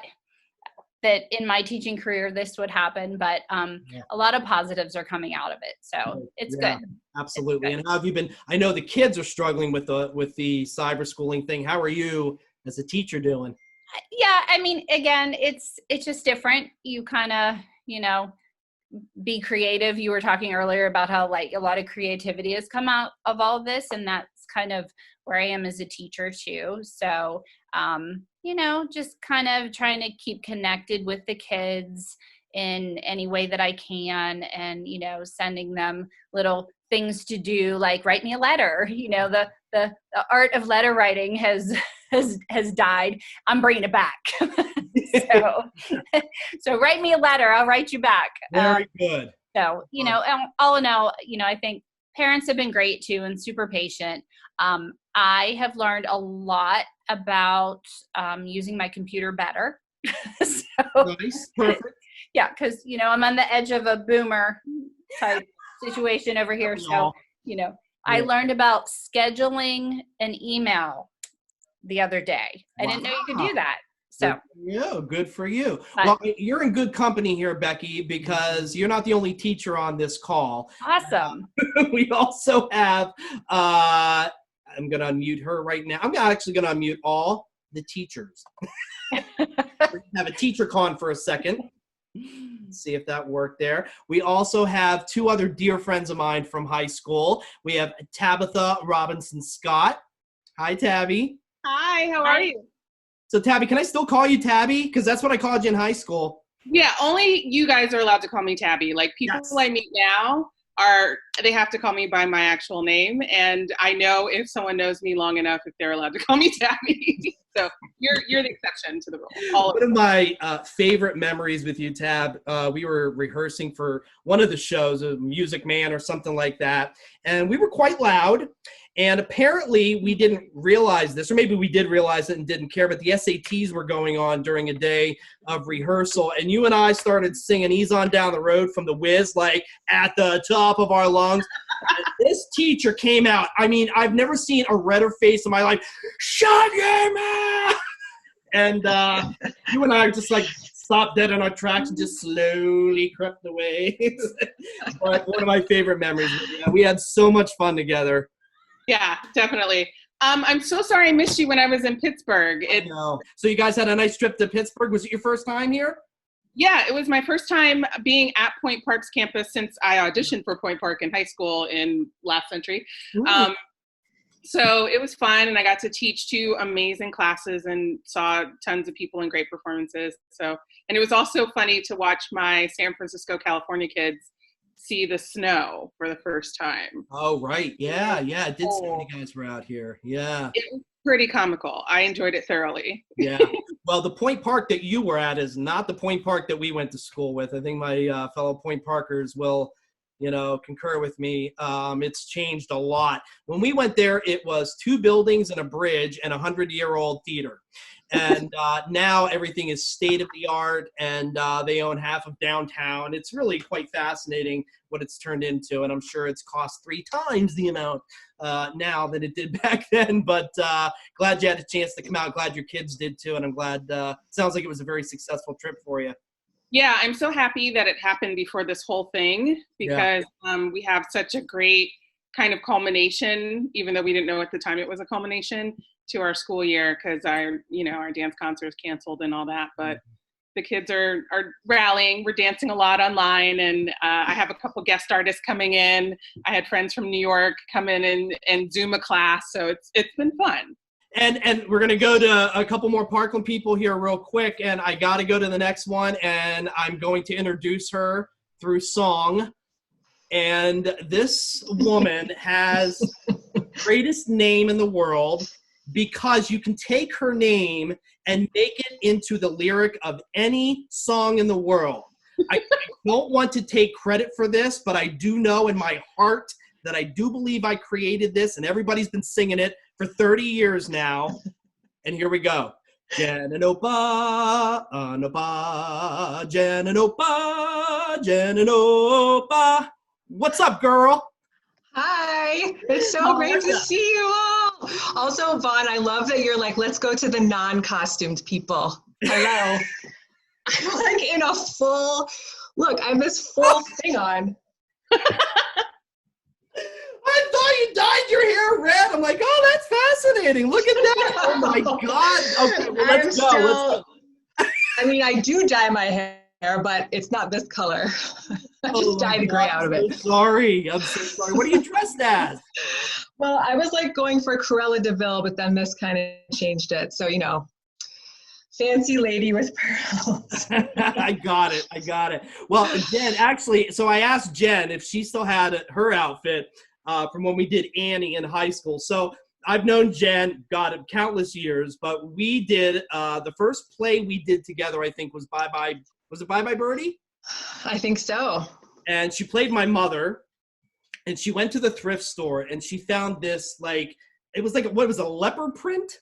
that in my teaching career this would happen, but a lot of positives are coming out of it. So it's good.
Absolutely. And how have you been? I know the kids are struggling with the cyber schooling thing. How are you as a teacher doing?
Yeah. I mean, again, it's just different. You kind of, be creative. You were talking earlier about how like a lot of creativity has come out of all this, and that's kind of where I am as a teacher too. So, just kind of trying to keep connected with the kids in any way that I can, and, sending them little things to do, like write me a letter. The art of letter writing has died. I'm bringing it back. So write me a letter. I'll write you back.
Very good.
So, all in all, I think parents have been great too and super patient. I have learned a lot about using my computer better.
Nice. Perfect.
Yeah, because, I'm on the edge of a boomer type situation over here. So, I learned about scheduling an email the other day. I didn't know you could do that. So
yeah, good for you. Well, you're in good company here, Becky, because you're not the only teacher on this call.
Awesome.
We also have, I'm going to unmute her right now. I'm actually going to unmute all the teachers. We're gonna have a teacher con for a second. Let's see if that worked there. We also have 2 other dear friends of mine from high school. We have Tabitha Robinson Scott. Hi, Tabby.
Hi, how are you?
So, Tabby, can I still call you Tabby? Because that's what I called you in high school.
Yeah, only you guys are allowed to call me Tabby. Like, people who I meet now they have to call me by my actual name. And I know if someone knows me long enough, if they're allowed to call me Tabby. So you're the exception to the rule. One
of my favorite memories with you, Tab, we were rehearsing for one of the shows, a Music Man or something like that, and we were quite loud. And apparently we didn't realize this, or maybe we did realize it and didn't care, but the SATs were going on during a day of rehearsal. And you and I started singing Ease On Down the Road from The Wiz, like at the top of our lungs. And this teacher came out. I mean, I've never seen a redder face in my life. Shut your mouth! And you and I just like stopped dead in our tracks and just slowly crept away. But one of my favorite memories. Yeah, we had so much fun together.
Yeah, definitely. I'm so sorry I missed you when I was in Pittsburgh.
So you guys had a nice trip to Pittsburgh. Was it your first time here?
Yeah, it was my first time being at Point Park's campus since I auditioned for Point Park in high school in last century. So it was fun, and I got to teach 2 amazing classes and saw tons of people and great performances. So, and it was also funny to watch my San Francisco, California kids see the snow for the first time.
Oh, right. Yeah. I did see when you guys were out here. Yeah.
It was pretty comical. I enjoyed it thoroughly.
Yeah. Well, the Point Park that you were at is not the Point Park that we went to school with. I think my fellow Point Parkers will, concur with me. It's changed a lot. When we went there, it was 2 buildings and a bridge and a 100-year-old theater. And now everything is state of the art, and they own half of downtown. It's really quite fascinating what it's turned into, and I'm sure it's cost 3 times the amount now than it did back then. But glad you had a chance to come out. Glad your kids did too, and I'm glad. Sounds like it was a very successful trip for you.
Yeah, I'm so happy that it happened before this whole thing because we have such a great kind of culmination, even though we didn't know at the time it was a culmination to our school year because our dance concert is canceled and all that. But the kids are rallying. We're dancing a lot online, and I have a couple guest artists coming in. I had friends from New York come in and Zoom a class, so it's been fun.
And we're going to go to a couple more Parkland people here real quick, and I got to go to the next one, and I'm going to introduce her through song. And this woman has the greatest name in the world because you can take her name and make it into the lyric of any song in the world. I don't want to take credit for this, but I do know in my heart that I do believe I created this, and everybody's been singing it for 30 years now. And here we go. Jan and Opa, Anopa, Jan and Opa, Jan and Opa. What's up, girl?
Hi, it's so great to see you all. Also, Vaughn, I love that you're like, let's go to the non-costumed people. Hello. I'm like in a full, look, I have this full thing on.
I thought you dyed your hair red. I'm like, oh, that's fascinating. Look at that. Oh my God. Okay, well, let's go.
I mean, I do dye my hair, but it's not this color. I just dyed the gray out of it.
I'm so sorry. What are you dressed as?
Well, I was like going for Cruella de Vil, but then this kind of changed it. So, fancy lady with pearls.
I got it. Well, Jen, actually, so I asked Jen if she still had her outfit from when we did Annie in high school. So I've known Jen, God, countless years, but we did, the first play we did together, I think, was was it Bye Bye Birdie?
I think so.
And she played my mother, and she went to the thrift store, and she found this, it was like, what was it, a leopard print?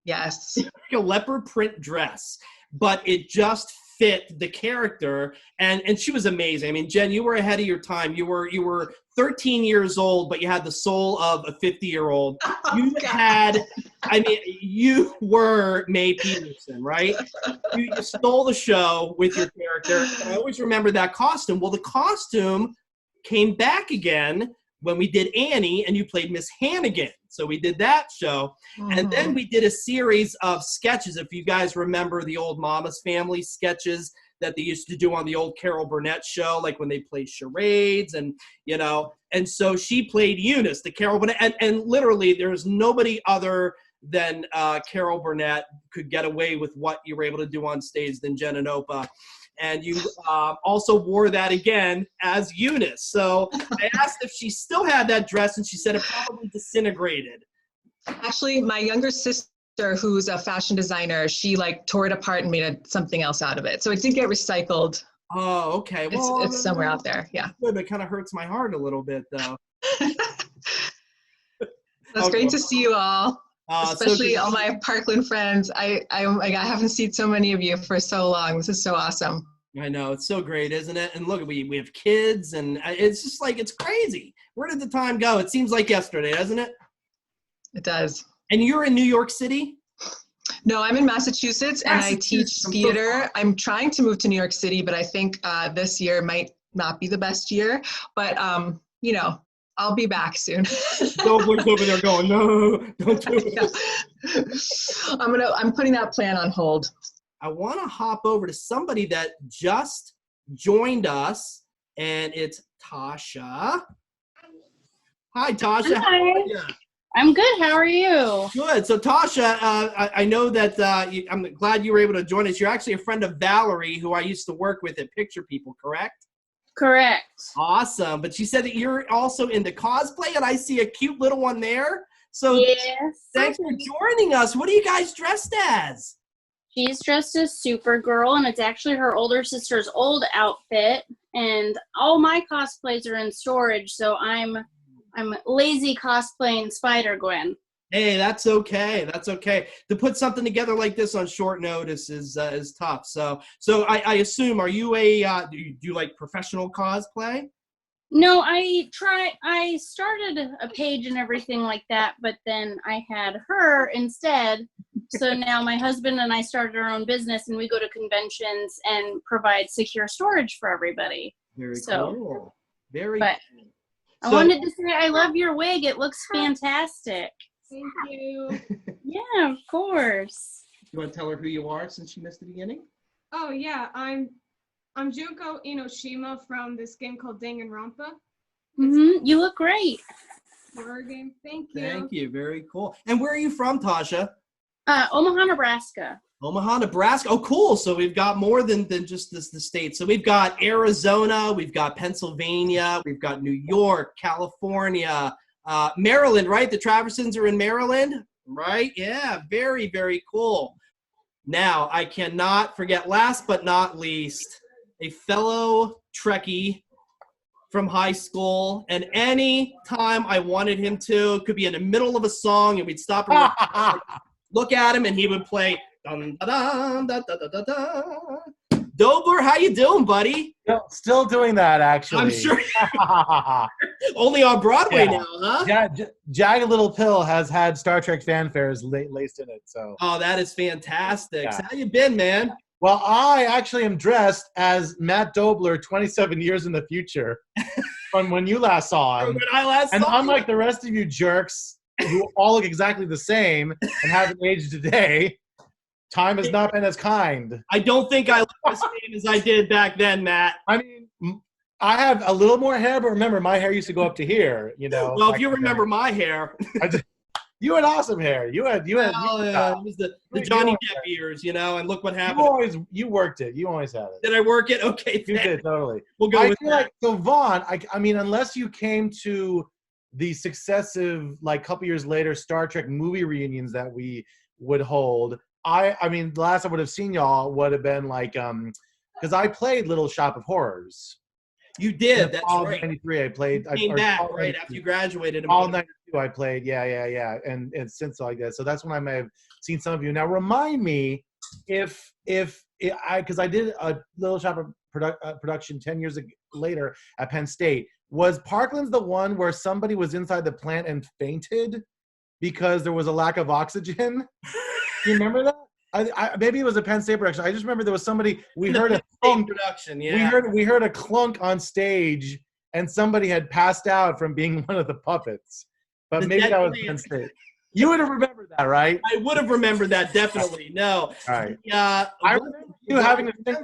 Yes.
Like a leopard print dress, but it just fit the character, and she was amazing. I mean, Jen, you were ahead of your time. You were 13 years old, but you had the soul of a 50-year-old. You were Mae Peterson, right? You stole the show with your character. And I always remember that costume. Well, the costume came back again when we did Annie, and you played Miss Hannigan. So we did that show. And then we did a series of sketches. If you guys remember the old Mama's Family sketches that they used to do on the old Carol Burnett show, like when they played charades and so she played Eunice, the Carol Burnett. And literally there's nobody other than Carol Burnett could get away with what you were able to do on stage than Jen and Opa. And you also wore that again as Eunice. So I asked if she still had that dress, and she said it probably disintegrated.
Actually, my younger sister who's a fashion designer, she like tore it apart and made something else out of it. So it did get recycled.
Oh, okay. Well,
it's somewhere out there. Yeah.
Good, but it kind of hurts my heart a little bit, though.
It's great to see you all, especially all my Parkland friends. I haven't seen so many of you for so long. This is so awesome.
I know, it's so great, isn't it? And look, we have kids, and it's just like, it's crazy. Where did the time go? It seems like yesterday, doesn't it?
It does.
And you're in New York City?
No, I'm in Massachusetts, and I teach theater. I'm trying to move to New York City, but I think this year might not be the best year. But, you know, I'll be back soon.
Dobler's over there going, no, don't do it.
Yeah. I'm putting that plan on hold.
I want to hop over to somebody that just joined us, and it's Tasha. Hi, Tasha.
Hi.
How are you?
I'm good. How are you?
Good. So, Tasha, I know that I'm glad you were able to join us. You're actually a friend of Valerie, who I used to work with at Picture People, correct?
Correct.
Awesome. But she said that you're also into cosplay, and I see a cute little one there. So,
yes.
Thanks for joining us. What are you guys dressed as?
She's dressed as Supergirl, and it's actually her older sister's old outfit. And all my cosplays are in storage, so I'm lazy cosplaying Spider-Gwen.
Hey, that's okay. That's okay. To put something together like this on short notice is tough. So I assume, are you do you like professional cosplay?
No, I started a page and everything like that, but then I had her instead. So now my husband and I started our own business, and we go to conventions and provide secure storage for everybody.
Very cool. Very
cool. I wanted to say I love your wig. It looks fantastic.
Thank you.
Yeah, of course.
You want to tell her who you are since she missed the beginning?
Oh yeah, I'm Junko Inoshima from this game called Danganronpa.
Mm-hmm. You look great.
Horror game. Thank you.
Thank you. Very cool. And where are you from, Tasha?
Omaha, Nebraska.
Omaha, Nebraska. Oh, cool. So we've got more than just the state. So we've got Arizona, we've got Pennsylvania, we've got New York, California, Maryland, right? The Traversins are in Maryland, right? Yeah, very, very cool. Now, I cannot forget, last but not least, a fellow Trekkie from high school, and any time I wanted him to, could be in the middle of a song, and we'd stop and look at him, and he would play dun, da, da, da, da, da, da. Dobler, how you doing, buddy?
Still doing that, actually.
I'm sure. Only on Broadway now, huh?
Yeah, Jagged Little Pill has had Star Trek fanfares laced in it. So.
Oh, that is fantastic.
Yeah.
So how you been, man?
Well, I actually am dressed as Matt Dobler 27 years in the future from when you last saw him.
When I last
and
saw
unlike
him.
the rest of you jerks who all look exactly the same and haven't aged today, time has not been as kind.
I don't think I look the same as I did back then, Matt.
I mean, I have a little more hair, but remember, my hair used to go up to here, you know.
Well, if you remember my hair.
You had awesome hair. You had.
It was the Johnny Depp years, you know, and look what happened.
You worked it. You always had it.
Did I work it? Okay.
You did, totally.
We'll go
I
with
feel
that.
like, so Vaughn, I mean, unless you came to the successive, like, couple years later Star Trek movie reunions that we would hold, I mean, the last I would have seen y'all would have been like, because I played Little Shop of Horrors.
You did. That's
all
right.
93, I played.
You came back right after you graduated.
All 92, I played. Yeah. And since like that, so that's when I may have seen some of you. Now, remind me if because I did a Little Shop of production 10 years later at Penn State. Was Parkland's the one where somebody was inside the plant and fainted because there was a lack of oxygen? Do you remember that? Maybe it was a Penn State production. I just remember there was somebody, we heard a clunk,
production, yeah.
we heard a clunk on stage, and somebody had passed out from being one of the puppets. But maybe that was Penn State. You would have remembered that, right?
I would have remembered that, definitely. No.
All right.
Yeah.
I remember you having to sing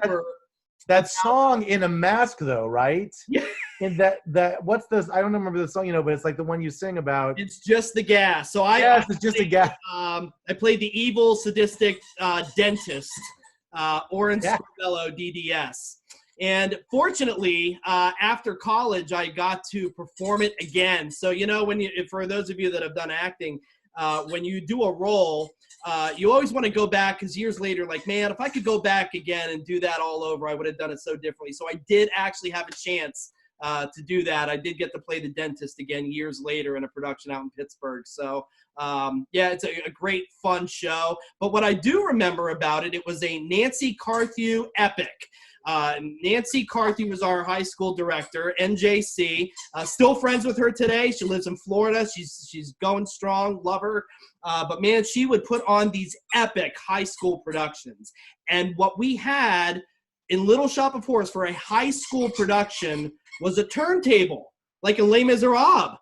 that song in a mask, though, right?
Yeah.
In that what's this? I don't remember the song, but it's like the one you sing about.
It's Just the Gas. So
it's just a gas.
I played the evil, sadistic dentist, Orange Scarvello, DDS. And fortunately, after college, I got to perform it again. So, you know, for those of you that have done acting, when you do a role, you always want to go back because years later, like, man, if I could go back again and do that all over, I would have done it so differently. So I did actually have a chance to do that. I did get to play the dentist again years later in a production out in Pittsburgh. So yeah, it's a great, fun show. But what I do remember about it, it was a Nancy Karthi epic. Nancy Karthi was our high school director, NJC. Still friends with her today. She lives in Florida. She's going strong. Love her. But man, she would put on these epic high school productions. And what we had in Little Shop of Horrors for a high school production was a turntable, like in Les Miserables.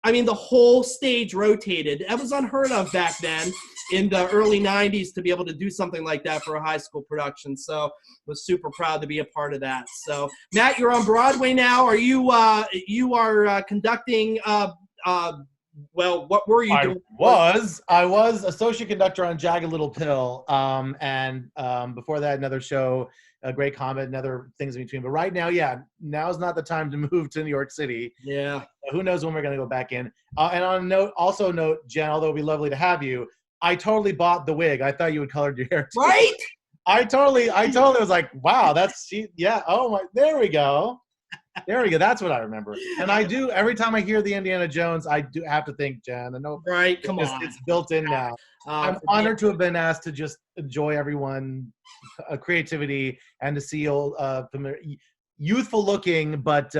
I mean, the whole stage rotated. That was unheard of back then in the early 90s to be able to do something like that for a high school production. So was super proud to be a part of that. So Matt, you're on Broadway now. Are you conducting well, what were you doing?
I was associate conductor on Jagged Little Pill, and before that, another show, Great Comet, and other things in between. But right now, yeah, now's not the time to move to New York City.
Yeah.
Who knows when we're going to go back in? And on a note, also note, Jen, although it'd be lovely to have you, I totally bought the wig. I thought you had colored your hair too.
Right?
I totally was like, wow, yeah. Oh my, there we go. There we go. That's what I remember. And I do, every time I hear the Indiana Jones, I do have to think Jen. I know.
Right, come on.
It's built in now. I'm honored to have been asked to just enjoy everyone, creativity, and to see old, youthful looking, but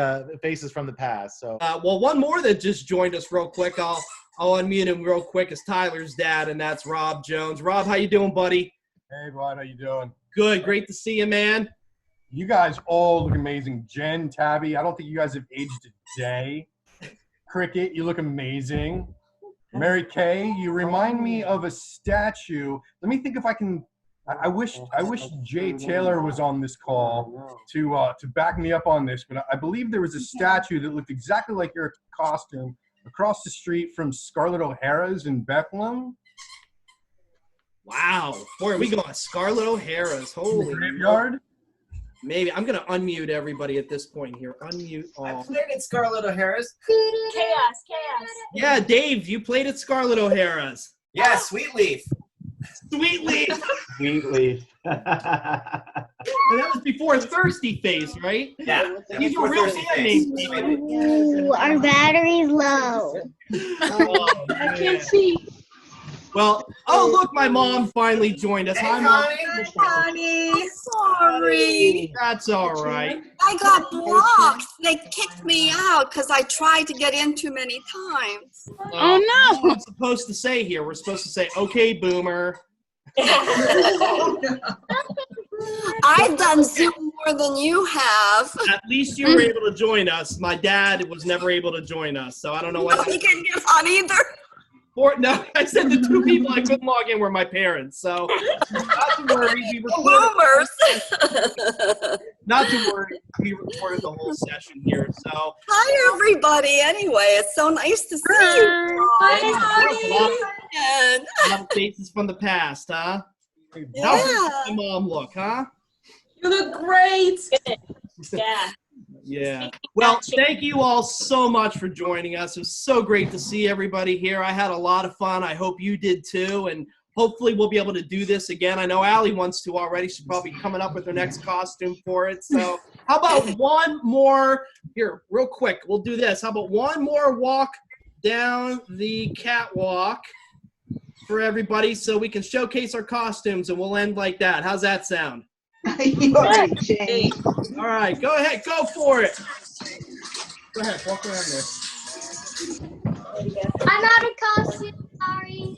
faces from the past. So.
Well, one more that just joined us real quick. I'll unmute him real quick. Is Tyler's dad, and that's Rob Jones. Rob, how you doing, buddy?
Hey, Rod, how you doing?
Good. Great to see you, man.
You guys all look amazing. Jen, Tabby, I don't think you guys have aged a day. Cricket, you look amazing. Mary Kay, you remind me of a statue. Let me think if I can. I wish Jay Taylor was on this call to back me up on this, but I believe there was a statue that looked exactly like your costume across the street from Scarlett O'Hara's in Bethlehem.
Wow. Where are we going? Scarlett O'Hara's. Holy
graveyard?
Maybe. I'm going to unmute everybody at this point here. Unmute all.
I played at Scarlett O'Hara's.
Chaos.
Yeah, Dave, you played at Scarlett O'Hara's.
Yeah, Sweetleaf.
Sweetleaf.
Sweetleaf.
And that was before Thirsty Face, right?
Yeah.
These were real fan names.
Ooh, our battery's low.
Oh,
I can't see.
Well, oh, look, my mom finally joined us. Hi, Mom.
Honey, sorry.
That's all right.
I got blocked. They kicked me out because I tried to get in too many times.
Oh, no. What I'm supposed to say here, we're supposed to say, okay, boomer.
I've done Zoom more than you have.
At least you were able to join us. My dad was never able to join us, so I don't know what.
He couldn't get on either.
No, I said the two people I couldn't log in were my parents, so not to worry. We
Boomers.
Not to worry. We recorded the whole session here, so.
Hi, everybody. Anyway, it's so nice to see you.
Hi, a lot of faces from the past, huh?
Yeah.
How does my mom look, huh?
You look great.
Yeah.
Yeah. Well, thank you all so much for joining us. It was so great to see everybody here. I had a lot of fun. I hope you did too. And hopefully we'll be able to do this again. I know Allie wants to already. She's probably coming up with her next costume for it. So how about one more, here, real quick, we'll do this. How about one more walk down the catwalk for everybody so we can showcase our costumes, and we'll end like that. How's that sound? All right, go ahead, go for it. Go ahead, walk around there.
I'm out of costume, sorry.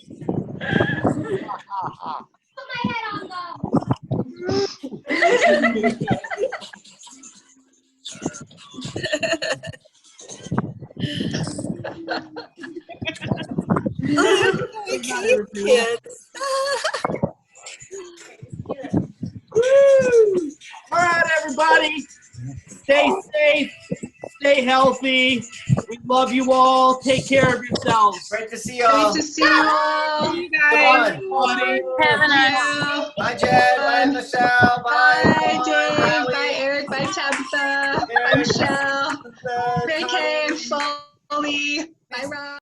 Put my head on
Cute kids.
Woo! All right, everybody. Stay safe. Stay healthy. We love you all. Take care of yourselves.
Great to see you all.
Great to see you all.
See you guys.
Have a nice.
Bye, Jen. Bye, Michelle. Bye.
Bye, Dave. Bye, Eric. Bye, Tabitha. Bye, Michelle. Ray K. Foley. Bye, Rob.